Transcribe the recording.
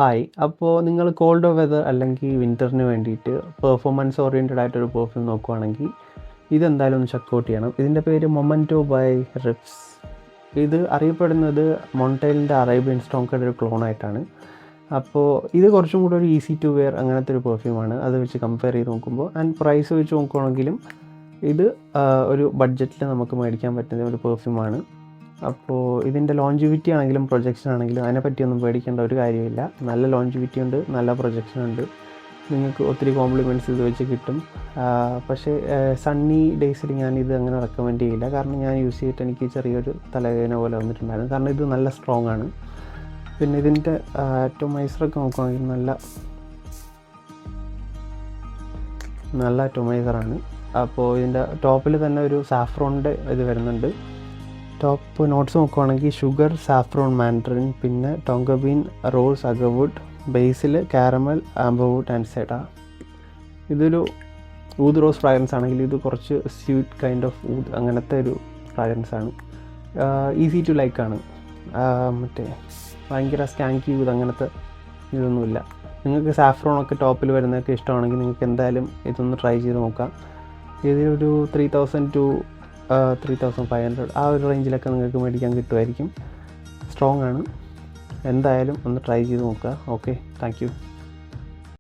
Hi. അപ്പോൾ നിങ്ങൾ called weather അല്ലെങ്കിൽ വിൻ്ററിന് വേണ്ടിയിട്ട് പെർഫോമൻസ് ഓറിയൻറ്റഡ് ആയിട്ടൊരു പെർഫ്യൂം നോക്കുവാണെങ്കിൽ ഇതെന്തായാലും ഒന്ന് ചെക്കൗട്ട് ചെയ്യണം. ഇതിൻ്റെ പേര് മൊമൻറ്റോ ബൈ റിപ്സ്. ഇത് അറിയപ്പെടുന്നത് മോൺടെയിലിൻ്റെ അറേബ്യൻ സ്ട്രോങ്കയുടെ ഒരു ക്ലോണായിട്ടാണ്. അപ്പോൾ ഇത് കുറച്ചും കൂടെ ഒരു ഈസി ടു വെയർ അങ്ങനത്തെ ഒരു പെർഫ്യൂമാണ്. അത് വെച്ച് കമ്പയർ ചെയ്ത് നോക്കുമ്പോൾ ആൻഡ് പ്രൈസ് വെച്ച് നോക്കുകയാണെങ്കിലും ഇത് ഒരു ബഡ്ജറ്റിൽ നമുക്ക് മേടിക്കാൻ പറ്റുന്ന ഒരു പെർഫ്യൂമാണ്. അപ്പോൾ ഇതിൻ്റെ ലോഞ്ചിവിറ്റി ആണെങ്കിലും പ്രൊജക്ഷൻ ആണെങ്കിലും അതിനെപ്പറ്റിയൊന്നും പേടിക്കേണ്ട ഒരു കാര്യമില്ല. നല്ല ലോഞ്ചിവിറ്റി ഉണ്ട്, നല്ല പ്രൊജക്ഷൻ ഉണ്ട്. നിങ്ങൾക്ക് ഒത്തിരി കോംപ്ലിമെൻറ്റ്സ് ഇത് വെച്ച് കിട്ടും. പക്ഷേ സണ്ണി ഡേയ്സിൽ ഞാനിത് അങ്ങനെ റെക്കമെൻഡ് ചെയ്യില്ല. കാരണം ഞാൻ യൂസ് ചെയ്തിട്ട് എനിക്ക് ചെറിയൊരു തലവേദന പോലെ വന്നിട്ടുണ്ടായിരുന്നു. കാരണം ഇത് നല്ല സ്ട്രോങ് ആണ്. പിന്നെ ഇതിൻ്റെ അറ്റോമൈസറൊക്കെ നോക്കുകയാണെങ്കിൽ നല്ല അറ്റോമൈസറാണ്. അപ്പോൾ ഇതിൻ്റെ ടോപ്പിൽ തന്നെ ഒരു സാഫ്രോണിൻ്റെ ഇത് വരുന്നുണ്ട്. ടോപ്പ് നോട്ട്സ് നോക്കുകയാണെങ്കിൽ ഷുഗർ, സാഫ്രോൺ, മാൻഡറിൻ, പിന്നെ tonka bean, rose, agarwood, basil caramel, amberwood and cedar. ഇതൊരു ഊദ് റോസ് ഫ്രാഗ്രൻസ് ആണെങ്കിൽ ഇത് കുറച്ച് സ്വീറ്റ് കൈൻഡ് ഓഫ് ഊദ് അങ്ങനത്തെ ഒരു ഫ്രാഗ്രൻസ് ആണ്. ഈസി ടു ലൈക്ക് ആണ്. മറ്റേ ഭയങ്കര സ്കാങ്കി ഊദ് അങ്ങനത്തെ ഇതൊന്നുമില്ല. നിങ്ങൾക്ക് സാഫ്രോണൊക്കെ ടോപ്പിൽ വരുന്നതൊക്കെ ഇഷ്ടമാണെങ്കിൽ നിങ്ങൾക്ക് എന്തായാലും ഇതൊന്ന് ട്രൈ ചെയ്ത് നോക്കാം. ഇതിലൊരു 3000 to 3500 ആ ഒരു റേഞ്ചിലൊക്കെ നിങ്ങൾക്ക് മേടിക്കാൻ കിട്ടുമായിരിക്കും. സ്ട്രോങ് ആണ്. എന്തായാലും ഒന്ന് ട്രൈ ചെയ്ത് നോക്കുക. Okay, thank you.